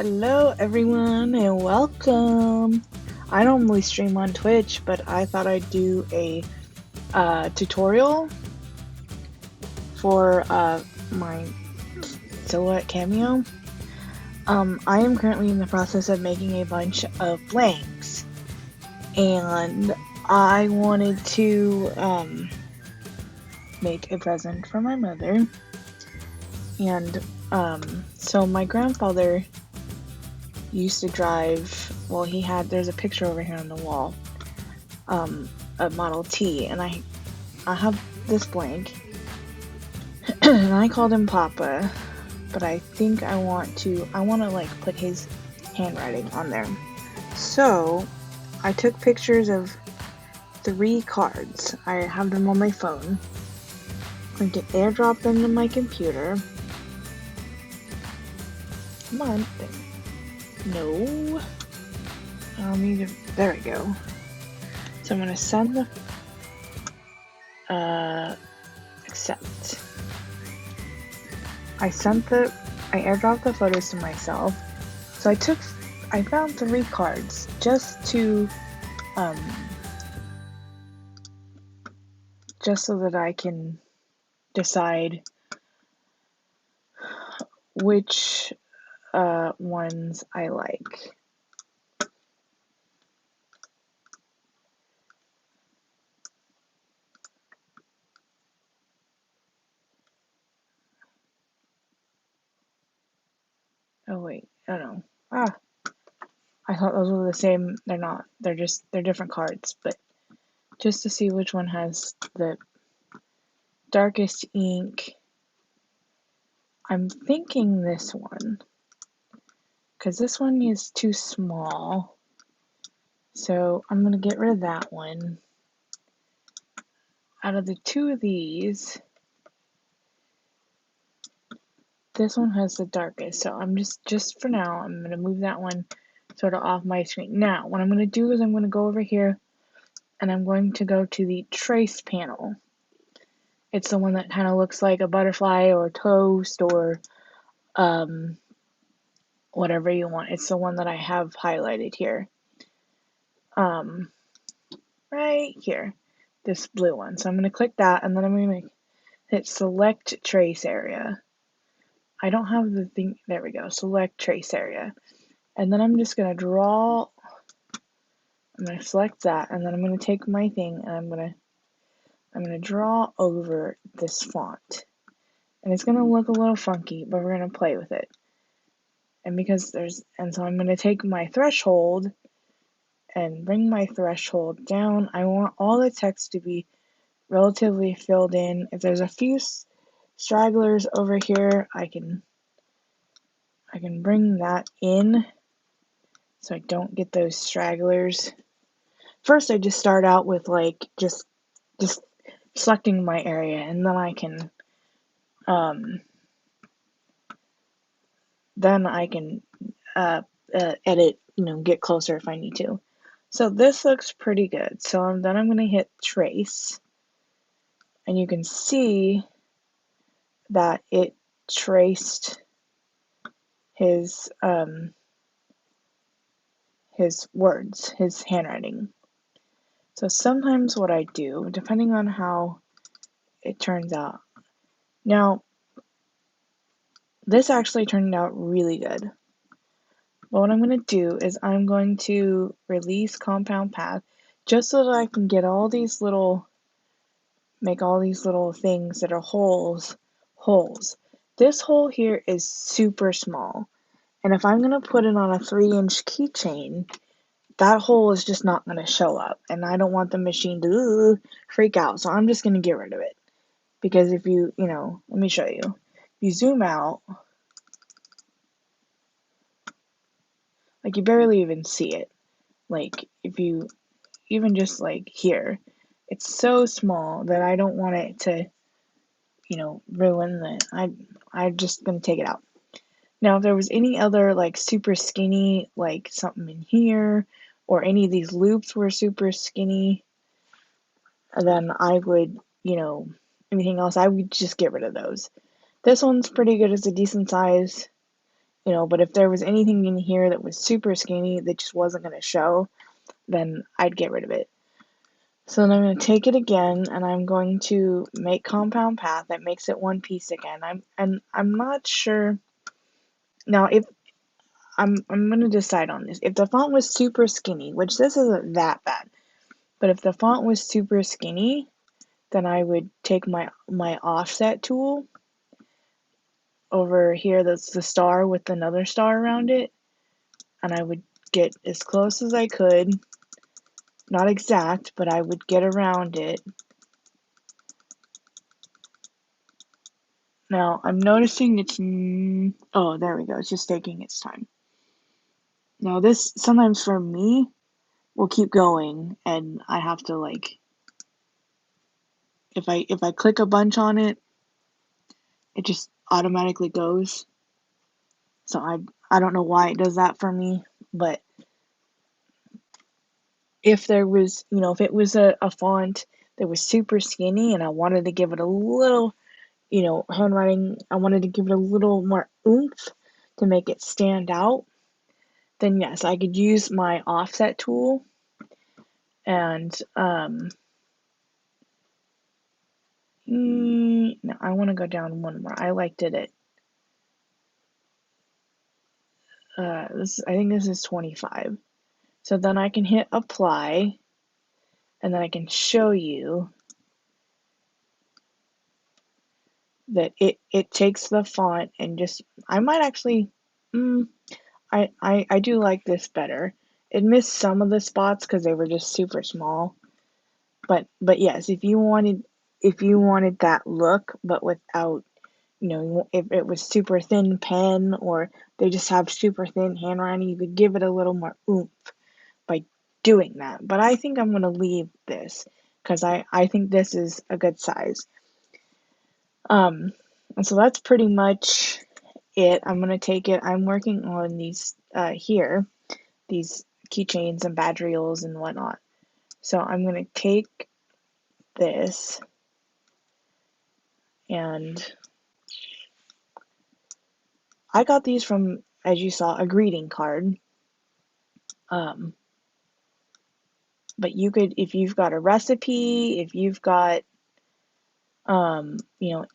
Hello, everyone, and welcome. I normally stream on Twitch, but I thought I'd do a tutorial for my silhouette cameo. I am currently in the process of making a bunch of blanks, and I wanted to make a present for my mother. And so my grandfather used to drive, well, there's a picture over here on the wall, a Model T, and I have this blank, and I called him Papa, but I think I want to like put his handwriting on there. So I took pictures of 3 cards. I have them on my phone. I can airdrop them to my computer. Come on. No. I'll need to, there we go. So I'm gonna send the accept. I airdropped the photos to myself. So I found 3 cards just to just so that I can decide which ones I like. Oh wait, oh no. I thought those were the same. They're not. They're different cards, but just to see which one has the darkest ink, I'm thinking this one, because this one is too small. So I'm gonna get rid of that one. Out of the 2 of these, this one has the darkest. So I'm just for now, I'm gonna move that one sort of off my screen. Now, what I'm gonna do is I'm gonna go over here and I'm going to go to the trace panel. It's the one that kind of looks like a butterfly or a toast or whatever you want. It's the one that I have highlighted here. Right here, this blue one. So I'm going to click that, and then I'm going to hit select trace area. I don't have the thing, there we go, select trace area. And then I'm just going to I'm going to select that, and then I'm going to take my thing, and I'm going to draw over this font. And it's going to look a little funky, but we're going to play with it. And so I'm going to take my threshold and bring my threshold down. I want all the text to be relatively filled in. If there's a few stragglers over here, I can bring that in so I don't get those stragglers. First, I just start out with like just selecting my area, and then I can edit, get closer if I need to. So this looks pretty good. So then I'm going to hit trace, and you can see that it traced his words, his handwriting. So sometimes what I do, depending on how it turns out. Now, this actually turned out really good. But what I'm going to do is I'm going to release compound path just so that I can get make all these little things that are holes. This hole here is super small. And if I'm going to put it on a 3-inch keychain, that hole is just not going to show up. And I don't want the machine to freak out. So I'm just going to get rid of it. Because if let me show you. If you zoom out, like you barely even see it. Like if you, even just like here, it's so small that I don't want it to, ruin I'm just going to take it out. Now, if there was any other like super skinny, like something in here, or any of these loops were super skinny, then I would, anything else, I would just get rid of those. This one's pretty good. It's a decent size. but if there was anything in here that was super skinny that just wasn't going to show, then I'd get rid of it. So then I'm going to take it again, and I'm going to make compound path. That makes it one piece again. I'm not sure. Now, if I'm going to decide on this. If the font was super skinny, which this isn't that bad, but if the font was super skinny, then I would take my offset tool over here. That's the star with another star around it, and I would get as close as I could. Not exact, but I would get around it. Now, I'm noticing it's, oh, there we go. It's just taking its time. Now, this, sometimes for me, will keep going, and I have to, like, if I click a bunch on it, it just automatically goes. So I don't know why it does that for me, but if there was, if it was a font that was super skinny and I wanted to give it a little, handwriting, I wanted to give it a little more oomph to make it stand out, then yes, I could use my offset tool and no, I want to go down one more. I liked it at I think this is 25. So then I can hit apply, and then I can show you that it takes the font and just, I might actually, I do like this better. It missed some of the spots because they were just super small. But yes, if you wanted that look, but without, if it was super thin pen or they just have super thin handwriting, you could give it a little more oomph by doing that. But I think I'm going to leave this because I think this is a good size. And so that's pretty much it. I'm going to take it. I'm working on these here, these keychains and badge reels and whatnot. So I'm going to take this, and I got these from, as you saw, a greeting card. But you could, if you've got a recipe, if you've got,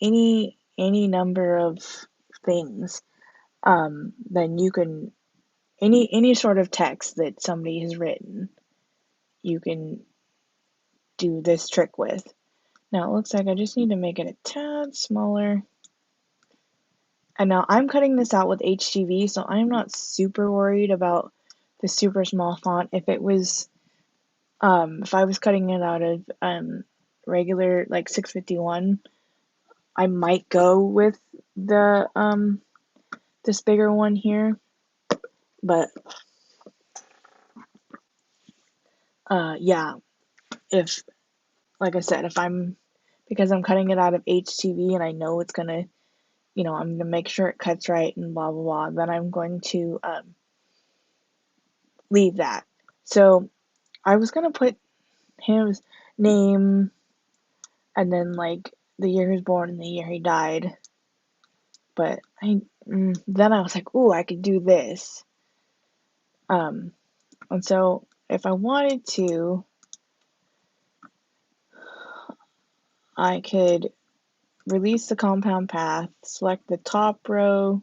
any number of things, then you can, any sort of text that somebody has written, you can do this trick with. Now it looks like I just need to make it a tad smaller. And now I'm cutting this out with HTV, so I'm not super worried about the super small font. If it was, if I was cutting it out of regular like 651, I might go with the this bigger one here. But yeah, if, like I said, if I'm, because I'm cutting it out of HTV and I know it's gonna, I'm gonna make sure it cuts right and blah blah blah, then I'm going to leave that. So I was gonna put his name and then like the year he was born and the year he died, but then I was like, ooh, I could do this. And so if I wanted to, I could release the compound path, select the top row,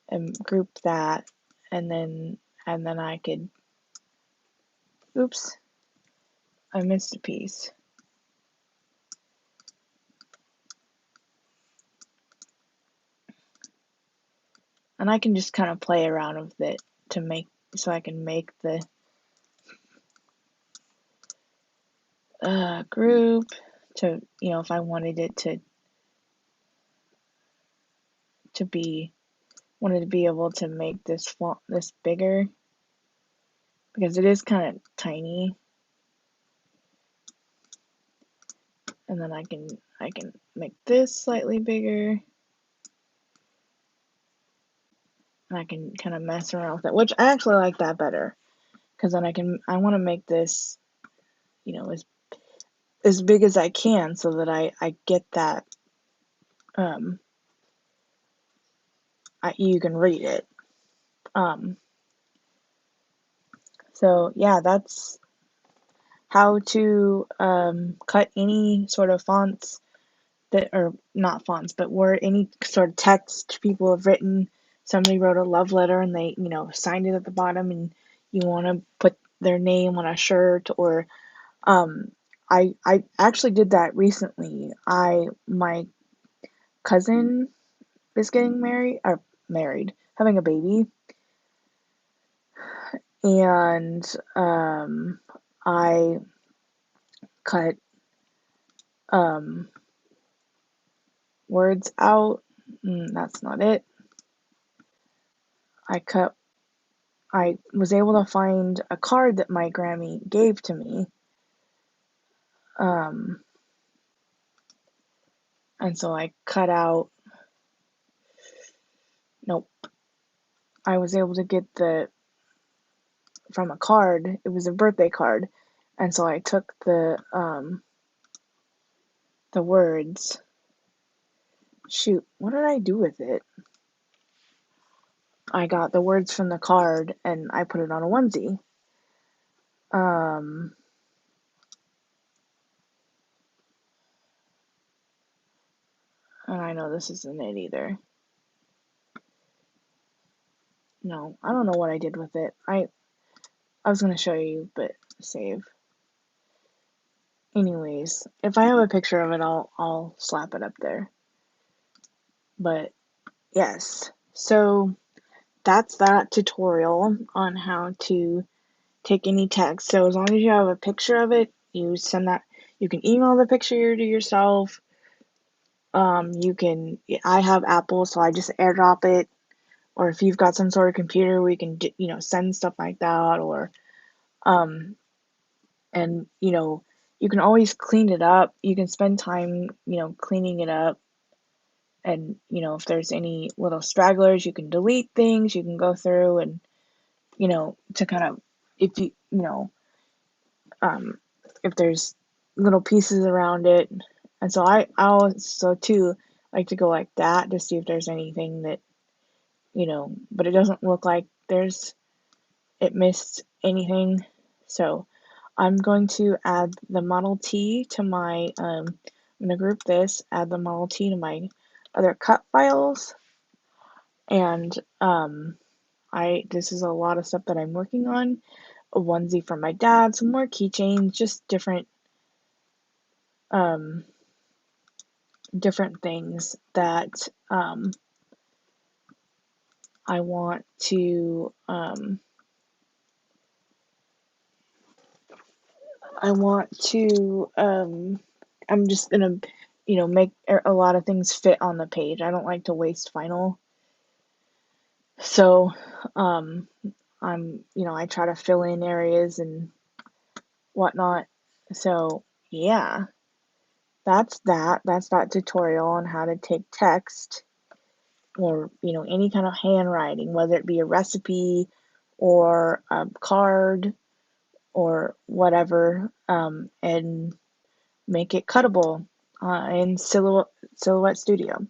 and group that, and then I could, oops, I missed a piece. And I can just kind of play around with it to make, so I can make the group to, if I wanted it to be, wanted to be able to make this font this bigger, because it is kind of tiny. And then I can make this slightly bigger. And I can kind of mess around with it, which I actually like that better, because then I want to make this, as big as I can, so that I get that you can read it. So yeah, that's how to cut any sort of fonts that are not fonts, but word, any sort of text people have written. Somebody wrote a love letter and they, signed it at the bottom, and you want to put their name on a shirt, or um, I actually did that recently. My cousin is getting married, having a baby, and I cut um words out. That's not it. I cut I was able to find a card that my Grammy gave to me. Um, and so I cut out, nope, I was able to get from a card, it was a birthday card. And so I took the words. Shoot, what did I do with it? I got the words from the card and I put it on a onesie. Um, and I know this isn't it either. No, I don't know what I did with it. I was gonna show you, but save. Anyways, if I have a picture of it, I'll slap it up there. But yes, so that's that tutorial on how to take any text. So as long as you have a picture of it, you send that. You can email the picture to yourself. You can. I have Apple, so I just AirDrop it. Or if you've got some sort of computer, we can send stuff like that. Or um, and you can always clean it up. You can spend time cleaning it up. And if there's any little stragglers, you can delete things. You can go through and to kind of, if um, if there's little pieces around it. And so I also too like to go like that to see if there's anything that, but it doesn't look like it missed anything. So I'm going to add the Model T to my, I'm going to group this, add the Model T to my other cut files. And this is a lot of stuff that I'm working on. A onesie for my dad, some more keychains, just um different things that I want to I'm just gonna make a lot of things fit on the page. I don't like to waste vinyl. So I try to fill in areas and whatnot. So yeah, that's that tutorial on how to take text, or any kind of handwriting, whether it be a recipe or a card or whatever, and make it cuttable in Silhouette Studio.